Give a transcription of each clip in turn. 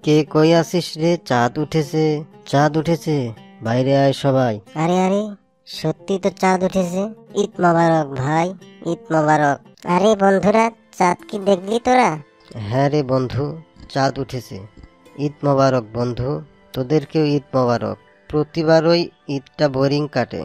কে কই আছিস রে? চাঁদ উঠেছে, চাঁদ উঠেছে, বাইরে আয় সবাই। আরে আরে, সত্যি তো চাঁদ উঠেছে। ঈদ মোবারক ভাই, ঈদ মোবারক। আরে বন্ধুরা, চাঁদ কি দেখলি তোরা? হ্যাঁ রে বন্ধু, চাঁদ উঠেছে। ঈদ মোবারক বন্ধু, তোদেরকেও ঈদ মোবারক। প্রতিবারই ঈদটা বোরিং কাটে,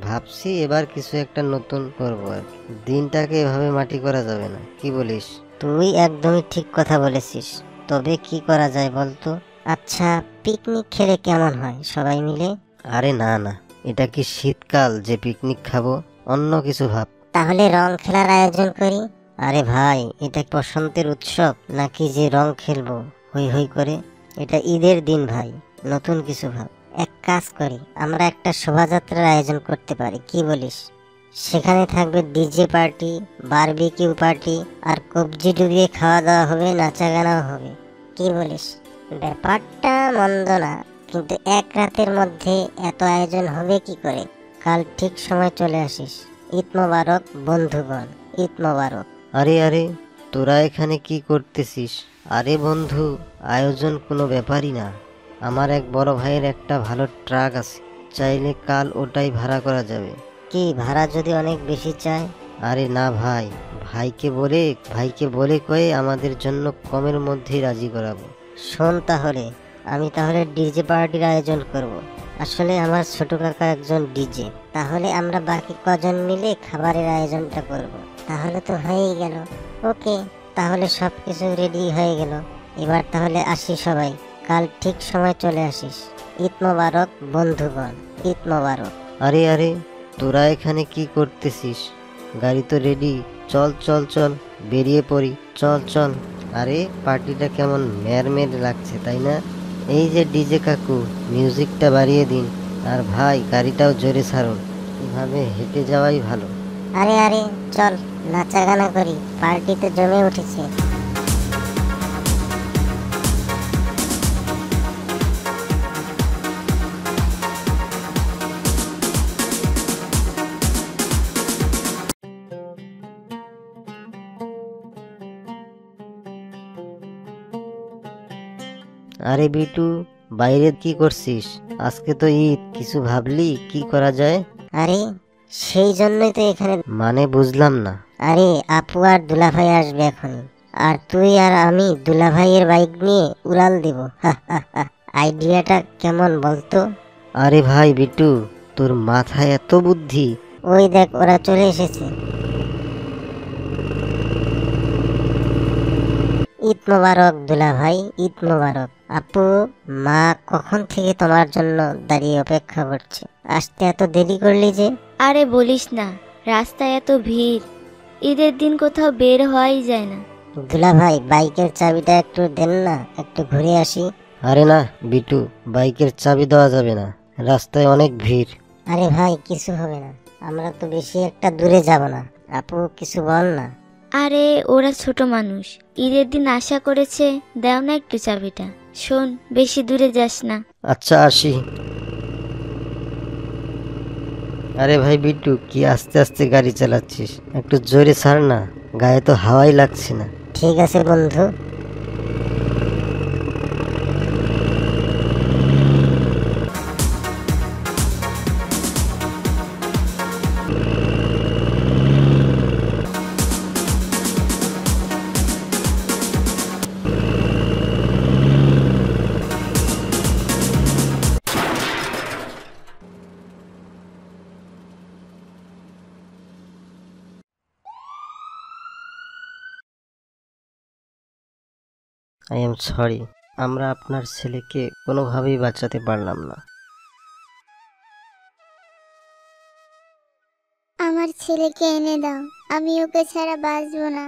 ভাবছি এবার কিছু একটা নতুন করবো আর কি। দিনটাকে এভাবে মাটি করা যাবে না, কি বলিস? তুই একদমই ঠিক কথা বলেছিস। তবে কি করা যায় বলতো? আচ্ছা, পিকনিক খেলে কেমন হয় সবাই মিলে? আরে না না, এটা কি শীতকাল যে পিকনিক খাবো? অন্য কিছু ভাব। তাহলে রং খেলার আয়োজন করি। আরে ভাই, এটা বসন্তের উৎসব নাকি যে রং খেলবো হই হই করে? এটা ঈদের দিন ভাই, নতুন কিছু ভাব। এক কাজ করি, আমরা একটা শোভাযাত্রার আয়োজন করতে পারি, কি বলিস? সেখানে থাকবে ডিজে পার্টি, বারবিকিউ পার্টি, আর কবজি ডুবিয়ে খাওয়া দাওয়া হবে, নাচা গানাও হবে। কি বলিস? ব্যাপারটা মন্দ না, কিন্তু এক রাতের মধ্যে এত আয়োজন হবে কি করে? কাল ঠিক সময় চলে আসিস। ঈদ মোবারক বন্ধুগণ, ঈদ মোবারক। আরে আরে, তোরা এখানে কি করতেছিস? আরে বন্ধু, আয়োজন কোনো ব্যাপারই না। আমার এক বড় ভাইয়ের একটা ভালো ট্রাক আছে, চাইলে কাল ওটাই ভাড়া করা যাবে। কি ভাড়া যদি অনেক বেশি চায়? আরে না ভাই, ভাইকে বলে কয়ে আমাদের জন্য কমের মধ্যেই রাজি করাবো। শোন তাহলে, আমি তাহলে ডিজে পার্টির আয়োজন করব। আসলে আমার ছোট কাকা একজন ডিজে। তাহলে আমরা বাকি কজন মিলে খাবারের আয়োজনটা করব। তাহলে তো হয়েই গেল। ওকে, তাহলে সবকিছু রেডি হয়ে গেল। এবার তাহলে আসি সবাই, কাল ঠিক সময় চলে আসিস। ঈদ মোবারক বন্ধুগণ, ঈদ মোবারক। আরে আরে, তোরা এখানে কি করতেছিস? গাড়ি তো রেডি, চল চল চল, বেরিয়ে পড়ি, চল চল। আরে পার্টিটা কেমন মের লাগছে তাই না? এই যে ডিজে কাকু, মিউজিকটা বাড়িয়ে দিন। আর ভাই, গাড়িটাও জোরে ছাড়ুন, এভাবে হেঁটে যাওয়াই ভালো। আরে আরে, চল নাচা গানা করি, পার্টিতে জমে উঠেছে। আরে বিটু, বাইরে কি করছিস? আজকে তো ঈদ, কিছু ভাবলি কি করা যায়? আরে, সেই জন্যই তো এখানে। মানে বুঝলাম না। আরে, আপু আর দুলাভাই আসবে এখনই, আর তুই আর আমি দুলাভাইয়ের বাইক নিয়ে উড়াল দিব। আইডিয়াটা কেমন বলতো? আরে ভাই বিটু, তোর মাথায় এত বুদ্ধি? ওই দেখ, ওরা চলে এসেছে। ঈদ মোবারক দুলাভাই, ঈদ মোবারক। আপু, মা কখন থেকে তোমার জন্য দাঁড়িয়ে অপেক্ষা করছে। আসতে এত দেরি করলি যে? আরে বলিস না, রাস্তায় এত ভিড়, ঈদের দিন কোথাও বের হওয়াই যায় না। দুলাভাই, বাইকের চাবিটা একটু দেন না, একটু ঘুরে আসি। আরে না বিটু, বাইকের চাবি দেওয়া যাবে না, রাস্তায় অনেক ভিড়। আরে ভাই, কিছু হবে না, আমরা তো বেশি একটা দূরে যাব না। আপু, কিছু বল না। আরে ওরা ছোট মানুষ, ঈদের দিন আশা করেছে, দাও না একটু চাবিটা। শোন, বেশি দূরে যাস না। আচ্ছা আসি। আরে ভাই বিটু, কি আস্তে আস্তে গাড়ি চালাচ্ছিস? একটু জোরে ছাড় না, গায়ে তো হাওয়াই লাগছে না। ঠিক আছে বন্ধু। আই এম সরি, আমরা আপনার ছেলেকে কোনোভাবেই বাঁচাতে পারলাম না। আমার ছেলেকে এনে দাও, আমি ওকে ছাড়া বাঁচবো না।